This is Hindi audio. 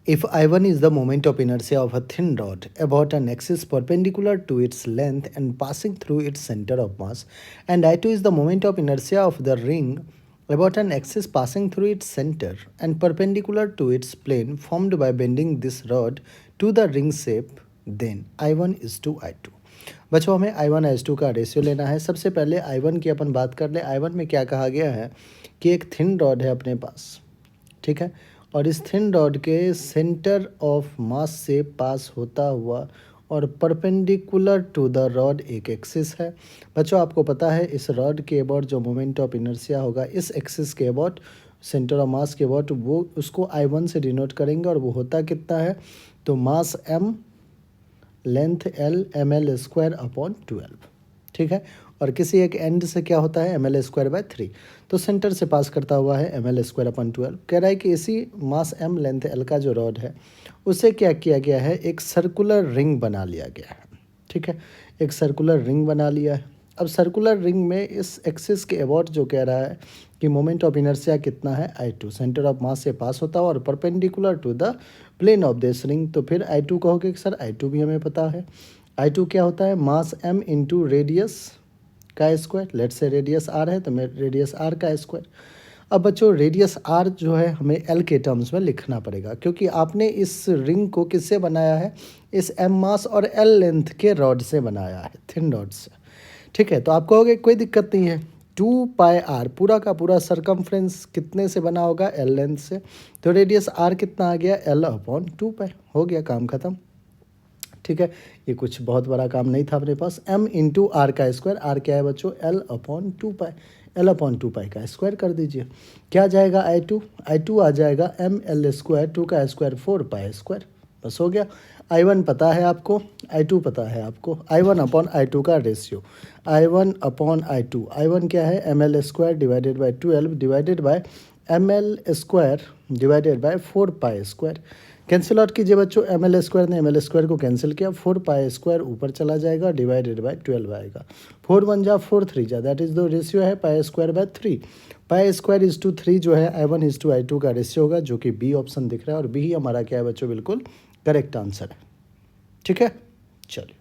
If I1 is the moment of inertia of a thin rod about an axis perpendicular to its length and passing through its center of mass, and I2 is the moment of inertia of the ring about an axis passing through its center and perpendicular to its plane formed by bending this rod to the ring shape, then I1 is to I2. बच्चों हमें I1 I2 का रेशियो लेना है। सबसे पहले I1 की अपन बात कर ले। I1 में क्या कहा गया है कि एक थिन रॉड है अपने पास, ठीक है, और इस थिन रॉड के सेंटर ऑफ मास से पास होता हुआ और परपेंडिकुलर टू द रॉड एक एक्सिस है। बच्चों आपको पता है इस रॉड के अबाउट जो मोमेंट ऑफ इनर्शिया होगा इस एक्सिस के अबाउट, सेंटर ऑफ मास के अबाउट, वो उसको I1 से डिनोट करेंगे और वो होता कितना है, तो मास m, length l, ml² upon 12, ठीक है। और किसी एक एंड से क्या होता है ml²/3, तो सेंटर से पास करता हुआ है ml² अपॉन 12। कह रहा है कि इसी मास m लेंथ l का जो रॉड है उसे क्या किया गया है, एक सर्कुलर रिंग बना लिया गया है, ठीक है, एक सर्कुलर रिंग बना लिया है। अब सर्कुलर रिंग में इस एक्सिस के अबाउट जो कह रहा है कि मोमेंट ऑफ इनर्शिया कितना है I2, सेंटर ऑफ मास से पास होता है और perpendicular to the plane of this ring, तो फिर I2 कहोगे कि सर I2 भी हमें पता है। I2 क्या होता है, मास m इंटू रेडियस का स्क्वायर। लेट से रेडियस r है तो मैं रेडियस r का स्क्वायर। अब बच्चों रेडियस r जो है हमें l के टर्म्स में लिखना पड़ेगा क्योंकि आपने इस रिंग को किससे बनाया है, इस m मास और l लेंथ के रॉड से बनाया है, थिन रॉड से, ठीक है। तो आप कहोगे कोई दिक्कत नहीं है, 2πr पूरा का पूरा सरकमफ्रेंस कितने से बना होगा, l लेंथ से, तो रेडियस r कितना आ गया, l अपॉन 2π, हो गया काम खत्म, ठीक है। ये कुछ बहुत बड़ा काम नहीं था अपने पास। m इंटू आर का स्क्वायर, r क्या है बच्चों, l अपॉन 2π, l अपॉन 2π का स्क्वायर कर दीजिए, क्या जाएगा I2 आ जाएगा ml², 2 का स्क्वायर 4π², बस हो गया। I1 पता है आपको, I2 पता है आपको, I1 अपॉन I2 का रेशियो, I1 अपॉन I2 क्या है ml² divided by 12 divided by ml² divided by 4π²। Cancel out कीजिए बच्चों, ml² ने ml² को कैंसिल किया, 4π² ऊपर चला जाएगा डिवाइडेड बाय 12 आएगा, 4 1 जा 4 3 जा, दैट इज द रेशियो है π²/3। π²/3 जो है I1:I2 का रेशियो होगा, जो कि बी ऑप्शन दिख रहा है और बी ही हमारा क्या है बच्चों, बिल्कुल करेक्ट आंसर है, ठीक है। चलिए।